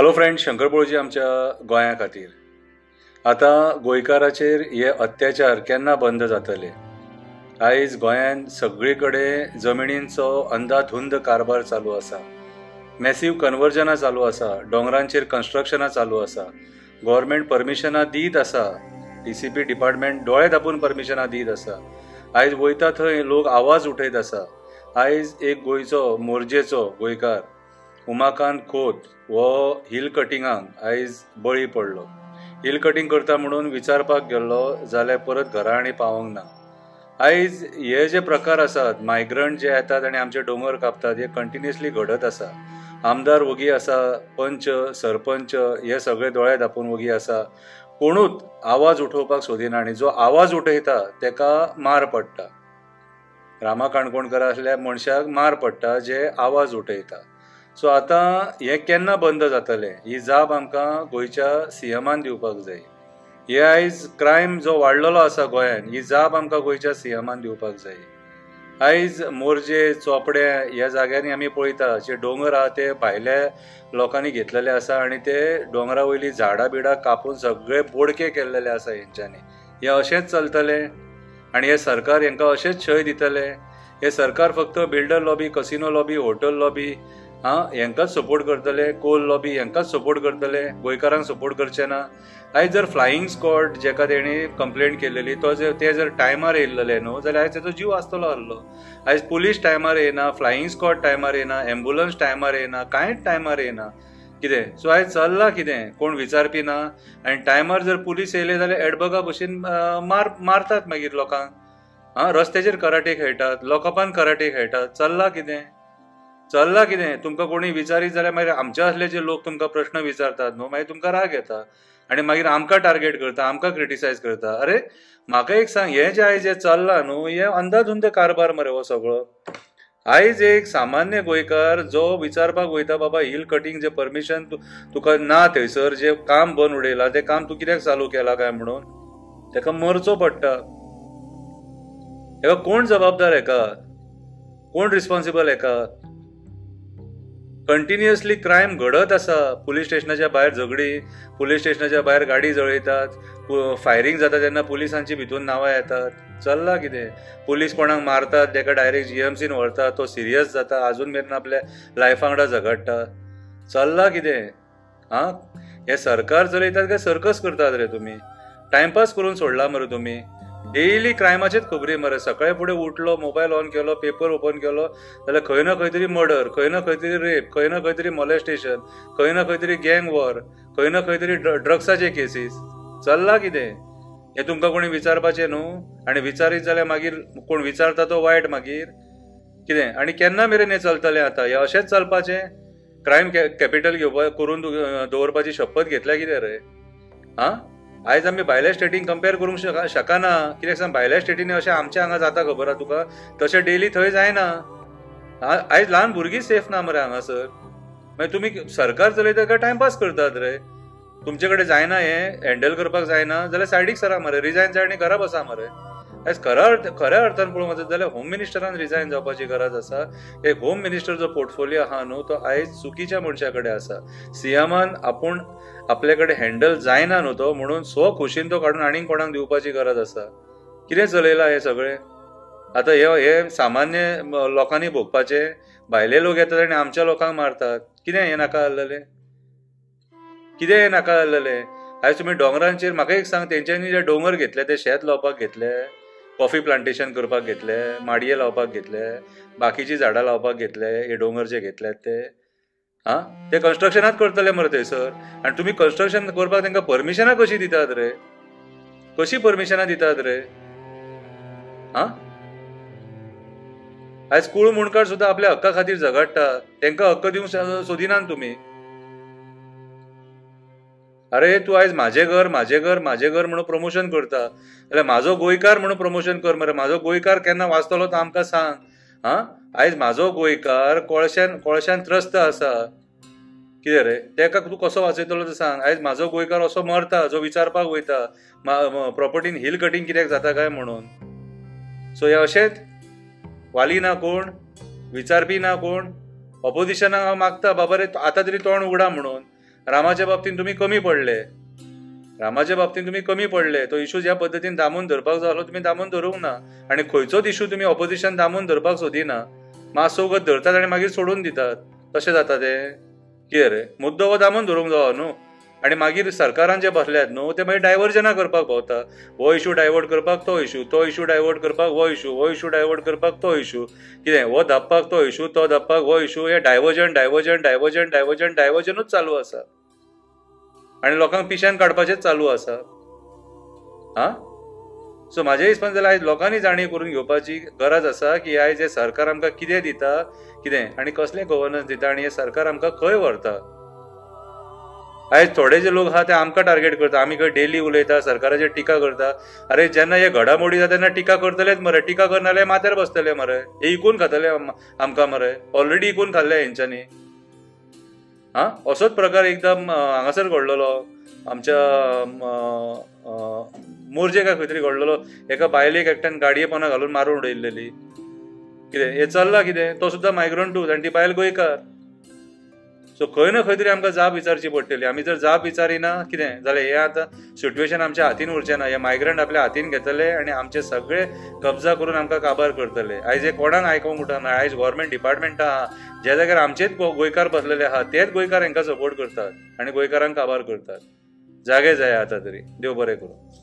Hello friend, Shankar पळोवची आमच्या गोंया खातीर आतां गोंयकाराचेर हे अत्याचार केन्ना बंद जातले। आयज गोंयान सगळे कडेन जमिनींचो अंधाधुंद कारबार चालू आसा। मॅसिव्ह कन्वर्जनां चालू आसा, दोंगरांचेर कन्स्ट्रक्शनां चालू आसा, गव्हर्मेंट परमिशनां दीत आसा, DCP डिपार्टमेंट डोळे धांपून परमिशनां दीत आसा। आयज वयता थंय लोक आवाज उठयत आसा। आयज एक गोंयचो मोरजेचो गोंयकार उमाकांत खोत हो हिल कटिंगांक आयज बळी पडलो। हिल कटिंग करता म्हणून विचारपाक गेल्लो जाल्यार परत घरा आनी पावोंक ना। आयज हे जे प्रकार आसात, मायग्रंट जे येतात आनी आमचे दोंगर कापतात, हे कंटिन्युअसली घडत आसा। आमदार वगी आसा, पंच सरपंच हे सगळे दोळे धांपून वगी आसा, कोणूच आवाज उठोवपाक सोदिना आनी जो आवाज उठयता तेका मार पडटा। रामा काणकोणकर असल्या मनशाक मार पडटा जे आवाज उठयता। सो आतां हे केन्ना बंद जातले ही जाप आमकां गोंयच्या CMान दिवपाक जाय। हे आयज क्रायम जो वाडलेलो आसा गोंयान, ही जाप आमकां गोंयच्या CMान दिवपाक जाय। आयज मोरजे चोपडे ह्या जाग्यांनी आमी पळयता जे दोंगर आहा ते भायल्या लोकांनी घेतलेले आसा आनी ते दोंगरा वयली झाडां बिडां कापून सगळे बोडके केल्लेले आसा हेंच्यांनी। हे अशेंच चलतले आनी हे सरकार हेंकां अशेंच छय दितले। हे सरकार फक्त builder lobby, casino lobby, hotel lobby हेंकाच सपोर्ट करतले, कोल लॉबी हेंकाच सपोर्ट करतले, गोंयकारांक सपोर्ट करचे ना। आयज जर फ्लायींग स्क्वॉड जेका तेणी कंप्लेंट केलेली ते जर टायमार येयल्ले न्हू जाल्यार आयज तेजो जीव आसतलो आहलो। आयज पुलीस टायमार येना, फ्लायींग स्क्वॉड टायमार येना, एम्ब्युलन्स टायमार येना, कांयच टायमार येना। कितें सो आयज चल्लां कितें, कोण विचारपी ना। आनी टायमार जर पुलीस येयले जाल्यार एडबगा भशेन मारतात मागीर लोकांक। रस्त्याचेर कराटे खेळटात, लोकांपान कराटे खेळटात। चल्लां कितें तुमकां कोणी विचारीत जाल्यार मागीर आमचे असले जे लोक तुमकां प्रश्न विचारतात न्हू, मागीर तुमकां राग येता आनी मागीर आमकां टार्गेट करता, आमकां क्रिटिसायज करता। अरे म्हाका एक सांग, हे जे आयज चल्लां न्हू हे अंधाधुंद कारबार मरे हो सगळो। आयज एक सामान्य गोंयकार जो विचारपाक वयता बाबा हिल कटिंग जे परमिशन तुका ना, थंयसर जे काम बंद उडयलां ते काम तूं कित्याक चालू केला काय म्हणून तेका मरचो पडटा। हेका कोण जबाबदार, हेका कोण रिस्पॉन्सिबल? हेका कंटिन्युअसली क्रायम घडत आसा। पुलीस स्टेशनाच्या भायर झगडी, पुलीस स्टेशनाच्या भायर गाडी जळयतात, फायरींग जाता तेन्ना पुलिसांची भितून नांवां येतात। चल्लां कितें? पुलीस कोणाक मारतात तेका डायरेक्ट GMCन व्हरतात, तो सिरियस जाता, अजून मेरेन आपल्या लायफा वांगडा झगडटा। चल्लां कितें? हे सरकार चलयतात काय सर्कस करतात रे तुमी? टायमपास करून सोडला मरे तुमी। डेली क्रायमाचेच खबरी मरे। सकाळी फुडें उठलो, मोबायल ऑन केलो, पेपर ओपन केलो जाल्यार खंय ना खंय तरी मर्डर, खंय ना खंय तरी रेप, खंय ना खंय तरी मॉलेस्टेशन, खंय ना खंय तरी गँग वॉर, खंय ना खंय तरी ड्रग्साचे केसीस। चल्लां कितें? हे तुमकां कोणी विचारपाचें न्हू? आनी विचारीत जाल्यार मागीर कोण विचारता तो वायट मागीर कितें? आनी केन्ना मेरेन हें चलतलें आतां? हे अशेंच चलपाचें? क्रायम कॅपिटल करून दवरपाची शपथ घेतल्या कितें रे? आयज आमी भायल्या स्टेटीन कंपेर करूंक शकना। कित्याक सांग, भायल्या स्टेटीनी अशें आमच्या हांगा जाता खबर आहा तुका? तशें डेली थंय जायना। आयज ल्हान भुरगीं सेफ ना मरे हांगासर। मागीर तुमी सरकार चलयतात काय टायमपास करतात रे? तुमचे कडेन जायना हें हँडल करपाक जायना जाल्यार सायडीक सरा मरे, रिजायन जाय आनी घरा बसा मरे। आयज खऱ्या अर्थान पळोवंक वचत जाल्यार होम मिनिस्टरान रिजायन जावपाची गरज आसा। एक होम मिनिस्टर जो पोर्टफोलियो आहा न्हू तो आयज चुकीच्या मनशा कडेन आसा। CMान आपूण आपले कडेन हँडल जायना न्हू तो म्हणून खोशीन तो काडून आनीक कोणाक दिवपाची गरज आसा। कितें चलयलां हे सगळें? आतां हे सामान्य लोकांनी भोगपाचे, भायले लोक येतात आनी आमच्या लोकांक मारतात। कितें हें नाका जाल्लें? कितें हें नाका जाल्लें? आयज तुमी दोंगरांचेर म्हाका एक सांग, तेंच्यांनी जे दोंगर घेतले ते शेत लावपाक घेतले, कॉफी प्लांटेशन करपाक घेतले, माडये लावपाक घेतले, बाकीची झाडां लावपाक घेतले, हे दोंगर जे घेतल्यात ते कन्स्ट्रक्शनात करतले मरे थंयसर। आनी तुमी कन्स्ट्रक्शन करपाक तांकां परमिशनां कशी दितात रे? कशी परमिशनां दितात रे? आयज कुळ मुणकार सुद्दां आपल्या हक्का खातीर झगडटा, तांकां हक्क दिवंक सोदिनात तुमी। अरे तूं आयज म्हाजें घर म्हणून प्रमोशन करता जाल्यार म्हाजो गोंयकार म्हणून प्रमोशन कर मरे। म्हाजो गोंयकार केन्ना वाचतलो तो आमकां सांग। आयज म्हाजो गोंयकार कोळशान त्रस्त आसा, कितें रे तेका तूं कसो वाचयतलो तो सांग? आयज म्हाजो गोंयकार असो मरता जो विचारपाक वयता प्रॉपर्टीन हिल कटिंग कित्याक जाता काय म्हणून। सो हे अशेंच वाली ना कोण, विचारपी ना कोण, ऑपोजिशनाक हांव मागता बाबा रे आतां तरी तोंड उगडा म्हणून। रामाच्या बाबतीत तुम्ही कमी पडले, रामाच्या बाबतीत तुम्ही कमी पडले. तो इशू ज्या पद्दतीन दामून धरपाक जाय आसलो तुम्ही दामून धरूंक ना. आणि खंयचोच इशू तुम्ही ऑपोजिशन दामून धरपाक सोदिना. मातसो वगत धरतात आनी मागीर सोडून दितात. तशें जाता तें कितें रे? मुद्दो हो दामून धरूंक जावो न्हू. आणि मागीर सरकारान जे बसल्यात न्हू ते मागीर डायवर्जना करपाक पावता. हो इशू डायवर्ट करपाक तो इशू, तो इशू डायवर्ट करपाक हो इशू, हो इशू डायवर्ट करपाक तो इशू. कितें हो धापपाक तो इशू, तो धापपाक हो इशू. हे डायवर्जनूच चालू आसा. आणि लोकांक पिश्यान काडपाचेंच चालू आसा. सो म्हाज्या हिसपान जाल्यार आयज लोकांनी जाणीव करून घेवपाची गरज आसा की आयज हे सरकार आमकां कितें दिता, कितें आनी कसलें गव्हर्नन्स दिता आनी हे सरकार आमकां खंय व्हरता. आयज थोडे जे लोक आहा ते आमकां टार्गेट करता. आमी खंय डेली उलयता, सरकाराचेर टिका करता. अरे जेन्ना हे घडामोडी जाता तेन्ना टिका करतलेच मरे. टिका करनाले माथ्यार बसतले मरे. हे इकून खातले आमकां मरे. ऑलरेडी इकून खाल्ले हेंच्यांनी. असोच प्रकार एकदम हांगासर घडलेलो आमच्या मोर्जे काय खंय तरी घडलेलो. एका बायलेक एकट्यान गाडये पोंदा घालून मारून उडयल्लेली. कितें हे चल्लां कितें? तो सुद्दां मायग्रंटूच आनी ती बायल गोंयकार. सो खंय ना खंय तरी आमकां जाप विचारची पडटली. आमी जर जाप विचारिना कितें जाल्यार हे आतां सिट्युएशन आमच्या हातीन उरचें ना. हे मायग्रंट आपल्या हातीन घेतले आनी आमचे सगळे कब्जा करून आमकां काबार करतले. आयज हे कोणाक आयकोंक उठना. आयज गव्हर्मेंट डिपार्टमेंटां आहा ज्या जाग्यार आमचेच गोंयकार बसलेले आहा तेच गोंयकार हांकां सपोर्ट करतात आनी गोंयकारांक काबार करतात. जागे जाय आतां तरी. देव बरें करूं.